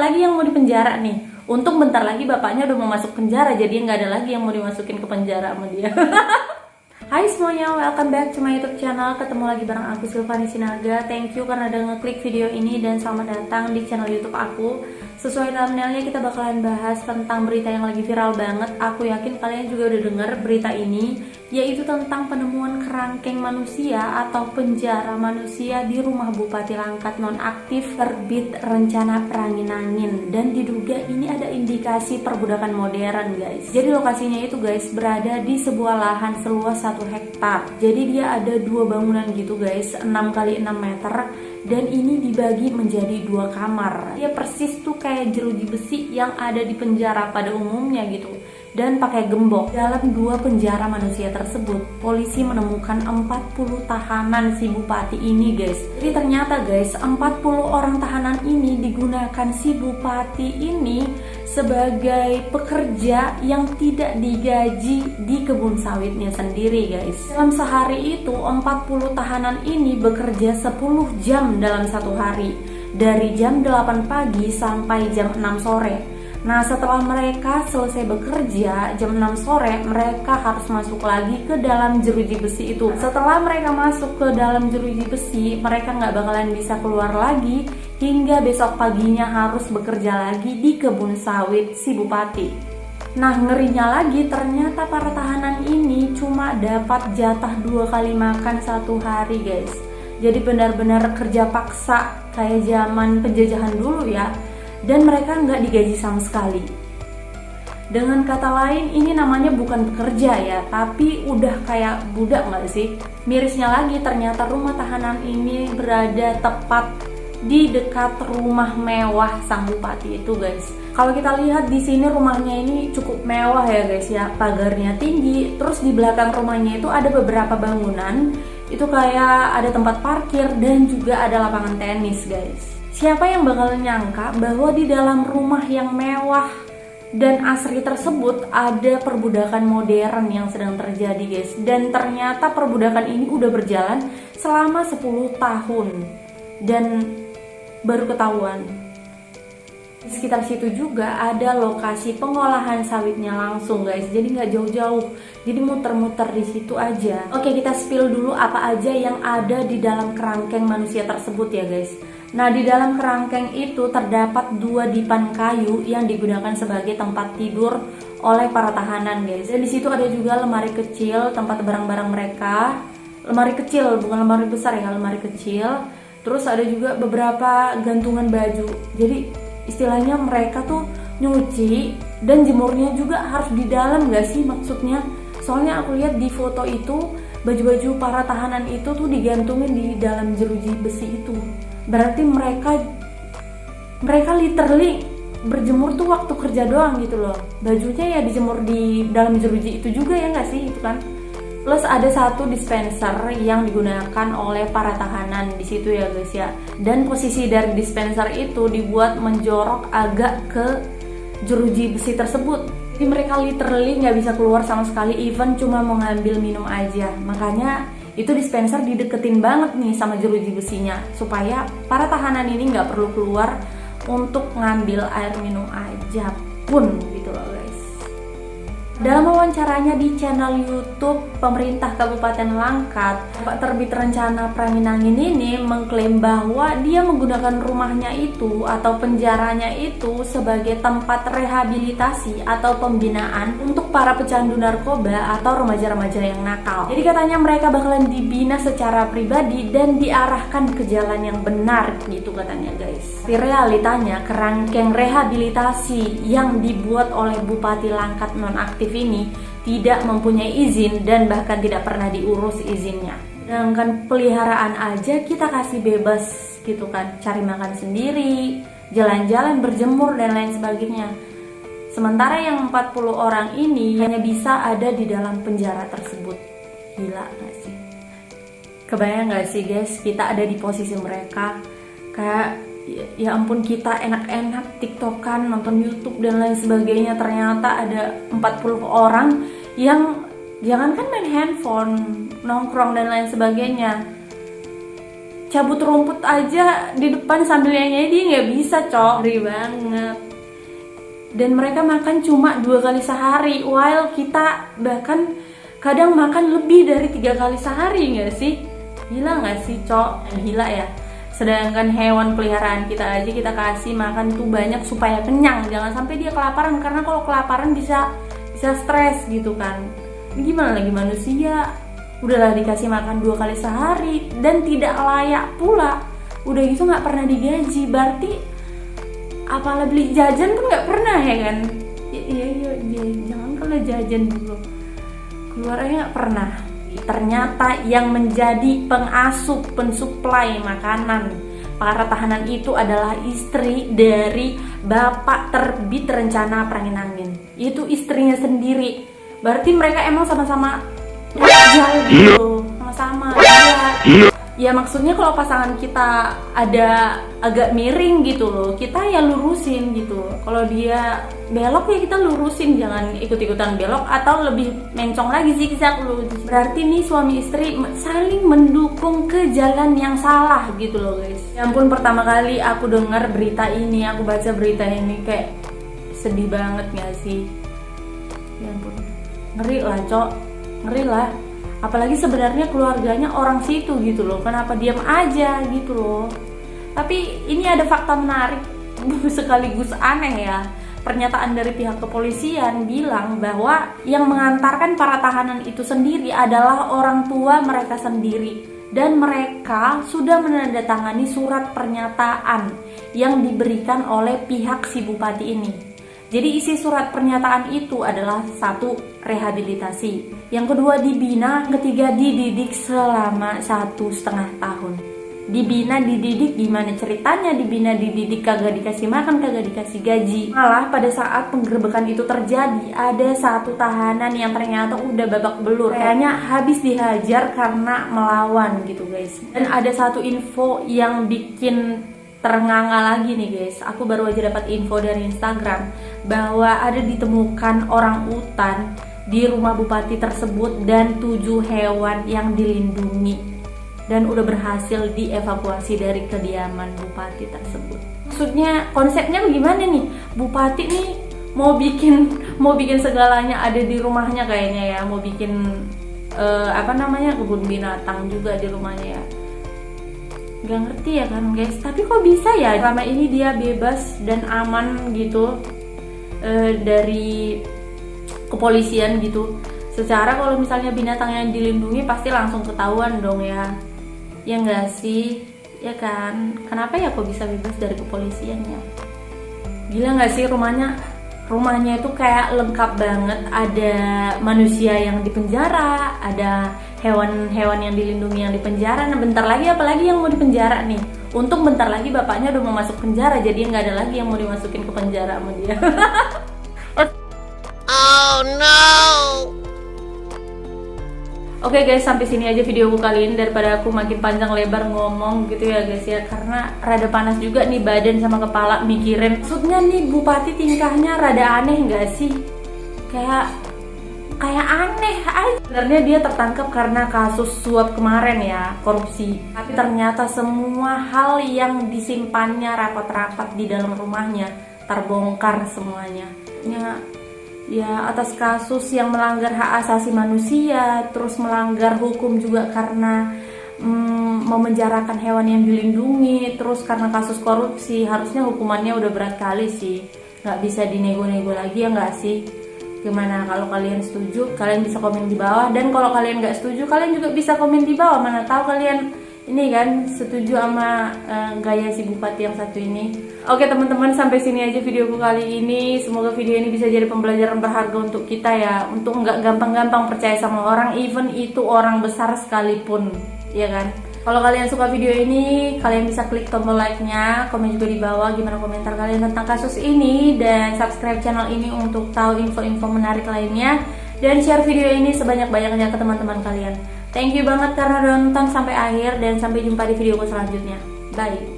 lagi yang mau dipenjara nih. Untung bentar lagi bapaknya udah mau masuk penjara, jadi nggak ada lagi yang mau dimasukin ke penjara sama dia. Hai semuanya, welcome back to my YouTube channel. Ketemu lagi bareng aku, Silvani Sinaga. Thank you karena udah ngeklik video ini dan selamat datang di channel YouTube aku. Sesuai thumbnailnya, kita bakalan bahas tentang berita yang lagi viral banget. Aku yakin kalian juga udah denger berita ini, yaitu tentang penemuan kerangkeng manusia atau penjara manusia di rumah Bupati Langkat nonaktif terbit rencana Pranginangin. Dan diduga ini ada indikasi perbudakan modern, guys. Jadi lokasinya itu, guys, berada di sebuah lahan seluas 1 hektar. Jadi dia ada 2 bangunan gitu, guys, 6 x 6 meter. Dan ini dibagi menjadi 2 kamar. Dia persis tuh kayak jeruji besi yang ada di penjara pada umumnya gitu. Dan pakai gembok. Dalam 2 penjara manusia tersebut, polisi menemukan 40 tahanan si bupati ini, guys. Jadi ternyata, guys, 40 orang tahanan ini digunakan si bupati ini sebagai pekerja yang tidak digaji di kebun sawitnya sendiri, guys. Dalam sehari itu 40 tahanan ini bekerja 10 jam dalam satu hari, dari jam 8 pagi sampai jam 6 sore. Nah, setelah mereka selesai bekerja jam 6 sore, mereka harus masuk lagi ke dalam jeruji besi itu. Setelah mereka masuk ke dalam jeruji besi, mereka nggak bakalan bisa keluar lagi hingga besok paginya harus bekerja lagi di kebun sawit si bupati. Nah, ngerinya lagi, ternyata para tahanan ini cuma dapat jatah 2 kali makan satu hari, guys. Jadi benar-benar kerja paksa kayak zaman penjajahan dulu ya. Dan mereka nggak digaji sama sekali. Dengan kata lain, ini namanya bukan bekerja ya, tapi udah kayak budak nggak sih? Mirisnya lagi, ternyata rumah tahanan ini berada tepat di dekat rumah mewah sang bupati itu, guys. Kalau kita lihat di sini rumahnya ini cukup mewah ya, guys ya. Pagarnya tinggi, terus di belakang rumahnya itu ada beberapa bangunan. Itu kayak ada tempat parkir dan juga ada lapangan tenis, guys. Siapa yang bakal nyangka bahwa di dalam rumah yang mewah dan asri tersebut ada perbudakan modern yang sedang terjadi, guys. Dan ternyata perbudakan ini udah berjalan selama 10 tahun dan baru ketahuan. Di sekitar situ juga ada lokasi pengolahan sawitnya langsung, guys. Jadi nggak jauh-jauh, jadi muter-muter di situ aja. Oke, kita spill dulu apa aja yang ada di dalam kerangkeng manusia tersebut ya, guys. Nah, di dalam kerangkeng itu terdapat 2 dipan kayu yang digunakan sebagai tempat tidur oleh para tahanan, guys. Dan di situ ada juga lemari kecil tempat barang-barang mereka. Lemari kecil, bukan lemari besar ya, lemari kecil. Terus ada juga beberapa gantungan baju. Jadi istilahnya mereka tuh nyuci dan jemurnya juga harus di dalam, gak sih maksudnya? Soalnya aku lihat di foto itu baju-baju para tahanan itu tuh digantungin di dalam jeruji besi itu. Berarti mereka literally berjemur tuh waktu kerja doang gitu loh. Bajunya ya dijemur di dalam jeruji itu juga ya nggak sih, itu kan. Plus ada 1 dispenser yang digunakan oleh para tahanan di situ ya, guys ya. Dan posisi dari dispenser itu dibuat menjorok agak ke jeruji besi tersebut. Jadi mereka literally nggak bisa keluar sama sekali, even cuma mau ngambil minum aja. Makanya itu dispenser dideketin banget nih sama jeruji besinya, supaya para tahanan ini nggak perlu keluar untuk ngambil air minum aja pun gitu loh, guys. Dalam wawancaranya di channel YouTube pemerintah Kabupaten Langkat, Pak Terbit Rencana Pranginangin ini mengklaim bahwa dia menggunakan rumahnya itu atau penjaranya itu sebagai tempat rehabilitasi atau pembinaan untuk para pecandu narkoba atau remaja-remaja yang nakal. Jadi katanya mereka bakalan dibina secara pribadi dan diarahkan ke jalan yang benar gitu katanya, guys. Di realitanya kerangkeng rehabilitasi yang dibuat oleh Bupati Langkat nonaktif ini tidak mempunyai izin dan bahkan tidak pernah diurus izinnya. Sedangkan peliharaan aja kita kasih bebas gitu kan, cari makan sendiri, jalan-jalan, berjemur dan lain sebagainya. Sementara yang 40 orang ini hanya bisa ada di dalam penjara tersebut. Gila gak sih? Kebayang gak sih, guys, kita ada di posisi mereka? Kayak ya ampun, kita enak-enak tiktokan, nonton YouTube dan lain sebagainya, ternyata ada 40 orang yang jangankan main handphone, nongkrong dan lain sebagainya, cabut rumput aja di depan sambil nyanyi, dia nggak bisa, cok. Ngeri banget. Dan mereka makan cuma 2 kali sehari, while kita bahkan kadang makan lebih dari 3 kali sehari, nggak sih? Gila nggak sih, cok? Gila ya. Sedangkan hewan peliharaan kita aja kita kasih makan tuh banyak supaya kenyang, jangan sampai dia kelaparan, karena kalau kelaparan bisa stres gitu kan. Ini gimana lagi manusia? Udahlah dikasih makan 2 kali sehari dan tidak layak pula. Udah gitu nggak pernah digaji, berarti apalah beli jajan pun nggak pernah ya kan? Iya, jangan kalau jajan dulu keluarnya nggak pernah. Ternyata yang menjadi pengasuh, pensuplai makanan para tahanan itu adalah istri dari bapak terbit rencana perangin angin. Itu istrinya sendiri. Berarti mereka emang sama-sama jauh gitu, sama-sama. Ya maksudnya kalau pasangan kita ada agak miring gitu loh, kita ya lurusin gitu. Kalau dia belok ya kita lurusin, jangan ikut-ikutan belok atau lebih mencong lagi zigzag lu. Berarti nih suami istri saling mendukung ke jalan yang salah gitu loh guys. Ya ampun, pertama kali aku dengar berita ini, aku baca berita ini kayak sedih banget gak sih? Ya ampun, ngeri lah cok, ngeri lah. Apalagi sebenarnya keluarganya orang situ gitu loh, kenapa diam aja gitu loh. Tapi ini ada fakta menarik sekaligus aneh ya. Pernyataan dari pihak kepolisian bilang bahwa yang mengantarkan para tahanan itu sendiri adalah orang tua mereka sendiri, dan mereka sudah menandatangani surat pernyataan yang diberikan oleh pihak si bupati ini. Jadi isi surat pernyataan itu adalah 1. Rehabilitasi, yang kedua dibina, ketiga dididik selama 1,5 tahun. Dibina dididik gimana ceritanya? Dibina dididik kagak dikasih makan, kagak dikasih gaji. Malah pada saat penggerebekan itu terjadi, ada 1 tahanan yang ternyata udah babak belur, kayaknya habis dihajar karena melawan gitu guys. Dan ada 1 info yang bikin ternganga lagi nih guys. Aku baru aja dapat info dari Instagram bahwa ada ditemukan orang utan di rumah bupati tersebut dan 7 hewan yang dilindungi dan udah berhasil dievakuasi dari kediaman bupati tersebut. Maksudnya konsepnya bagaimana nih? Bupati nih mau bikin segalanya ada di rumahnya kayaknya ya, mau bikin kebun binatang juga di rumahnya ya. Gak ngerti ya kan guys, tapi kok bisa ya selama ini dia bebas dan aman gitu dari kepolisian gitu. Secara kalau misalnya binatang yang dilindungi pasti langsung ketahuan dong ya nggak sih, ya kan? Kenapa ya kok bisa bebas dari kepolisian ya? Gila nggak sih? Rumahnya itu kayak lengkap banget, ada manusia yang dipenjara, ada hewan-hewan yang dilindungi yang dipenjara. Nah bentar lagi apalagi yang mau dipenjara nih? Untung bentar lagi bapaknya udah mau masuk penjara, jadi nggak ada lagi yang mau dimasukin ke penjara sama dia. Oh no. Oke guys, sampai sini aja videoku kali ini, daripada aku makin panjang lebar ngomong gitu ya guys ya, karena rada panas juga nih badan sama kepala mikirin. Maksudnya nih bupati tingkahnya rada aneh nggak sih? Kayak aneh aja. Sebenarnya dia tertangkap karena kasus suap kemarin ya, korupsi. Tapi ternyata semua hal yang disimpannya rapat-rapat di dalam rumahnya terbongkar semuanya. Ya atas kasus yang melanggar hak asasi manusia, terus melanggar hukum juga karena memenjarakan hewan yang dilindungi, terus karena kasus korupsi. Harusnya hukumannya udah berat kali sih, nggak bisa dinego-nego lagi ya nggak sih? Gimana kalau kalian setuju? Kalian bisa komen di bawah, dan kalau kalian nggak setuju kalian juga bisa komen di bawah. Mana tahu kalian ini kan setuju sama gaya si bupati yang satu ini. Oke teman-teman, sampai sini aja videoku kali ini. Semoga video ini bisa jadi pembelajaran berharga untuk kita ya, untuk nggak gampang-gampang percaya sama orang, even itu orang besar sekalipun, ya kan? Kalau kalian suka video ini, kalian bisa klik tombol like-nya, komen juga di bawah gimana komentar kalian tentang kasus ini, dan subscribe channel ini untuk tahu info-info menarik lainnya, dan share video ini sebanyak-banyaknya ke teman-teman kalian. Thank you banget karena udah nonton sampai akhir, dan sampai jumpa di videoku selanjutnya. Bye.